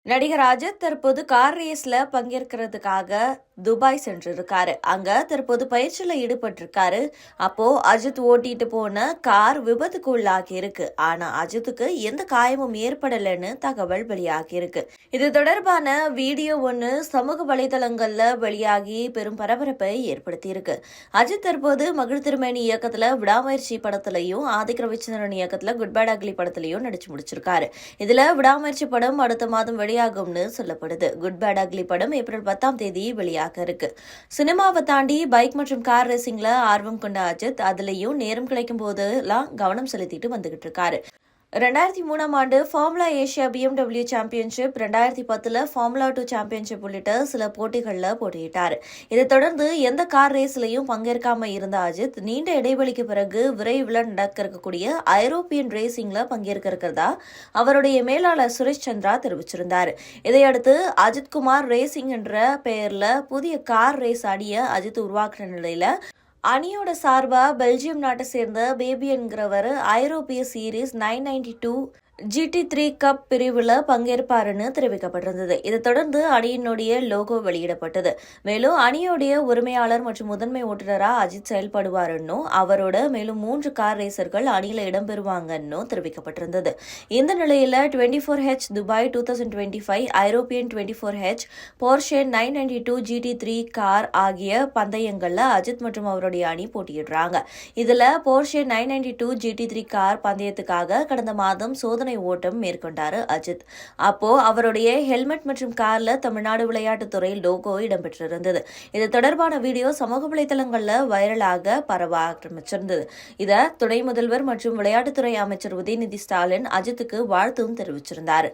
நடிகர் அஜித் தற்போது கார் ரேஸ்ல பங்கேற்கிறதுக்காக துபாய் சென்றிருக்காரு. அங்க தற்போது பயிற்சியில ஈடுபட்டிருக்காரு. அப்போ அஜித் ஓட்டிட்டு போன கார் விபத்துக்கு உள்ளாகி இருக்கு. ஆனா அஜித்துக்கு எந்த காயமும் ஏற்படலன்னு தகவல் வெளியாகி இருக்கு. இது தொடர்பான வீடியோ ஒன்னு சமூக வலைதளங்கள்ல வெளியாகி பெரும் பரபரப்பை ஏற்படுத்தி இருக்கு. அஜித் தற்போது மகிழ் திருமேனி இயக்கத்துல விடாமுயற்சி படத்திலையும் ஆதிக்க ரவிச்சந்திரன் இயக்கத்துல குட் பேட் அக்லி படத்திலையும் நடிச்சு முடிச்சிருக்காரு. இதுல விடாமுயற்சி படம் அடுத்த மாதம் வெளியாகும்னு சொல்லப்படுது. குட் பேட் அக்லி படம் ஏப்ரல் 10ஆம் தேதி வெளியாக இருக்கு. சினிமாவை தாண்டி பைக் மற்றும் கார் ரேசிங்ல ஆர்வம் கொண்ட அஜித் அதுலயும் நேரம் கிடைக்கும் போதெல்லாம் கவனம் செலுத்திட்டு வந்துகிட்டு இருக்காரு. 2003ஆம் ஆண்டு formula Asia BMW championship, 2010 formula 2 championship உள்ளிட்ட சில போட்டிகளில் போட்டியிட்டார். இதைத் தொடர்ந்து எந்த கார் ரேஸ்லையும் பங்கேற்காம இருந்த அஜித் நீண்ட இடைவெளிக்கு பிறகு விரைவில் நடக்க இருக்கக்கூடிய ஐரோப்பியன் ரேசிங்ல பங்கேற்க இருக்கிறதா அவருடைய மேலாளர் சுரேஷ் சந்திரா தெரிவிச்சிருந்தார். இதையடுத்து அஜித்குமார் ரேசிங் என்ற பெயர்ல புதிய கார் ரேஸ் அணியை அஜித் உருவாக்குற நிலையில அணியோட சார்பா பெல்ஜியம் நாட்டை சேர்ந்த பேபி என்கிறவர் ஐரோப்பிய சீரீஸ் 992 GT3 கப் பிரிவில் பங்கேற்பாருன்னு தெரிவிக்கப்பட்டிருந்தது. இதைத் தொடர்ந்து அணியினுடைய லோகோ வெளியிடப்பட்டது. மேலும் அணியுடைய உரிமையாளர் மற்றும் முதன்மை ஓட்டுநராக அஜித் செயல்படுவாருன்னு அவரோட மேலும் 3 கார் ரேசர்கள் அணியில இடம்பெறுவாங்கன்னு தெரிவிக்கப்பட்டிருந்தது. இந்த நிலையில 24H Dubai 2025 European 24H Porsche 992 GT3 car ஆகிய பந்தயங்கள்ல அஜித் மற்றும் அவருடைய அணி போட்டியிடுறாங்க. இதுல போர்ஷே 992 GT3 கார் பந்தயத்துக்காக கடந்த மாதம் சோதனை ஓட்டம் மேற்கொண்டாரு அஜித். அப்போ அவருடைய ஹெல்மெட் மற்றும் கார்ல தமிழ்நாடு விளையாட்டுத்துறை லோகோ இடம்பெற்றிருந்தது. இது தொடர்பான வீடியோ சமூக வலைதளங்கள்ல வைரலாக பரவ ஆரம்பிச்சிருந்தது. இத துணை முதல்வர் மற்றும் விளையாட்டுத்துறை அமைச்சர் உதயநிதி ஸ்டாலின் அஜித்துக்கு வாழ்த்தும் தெரிவிச்சிருந்தார்.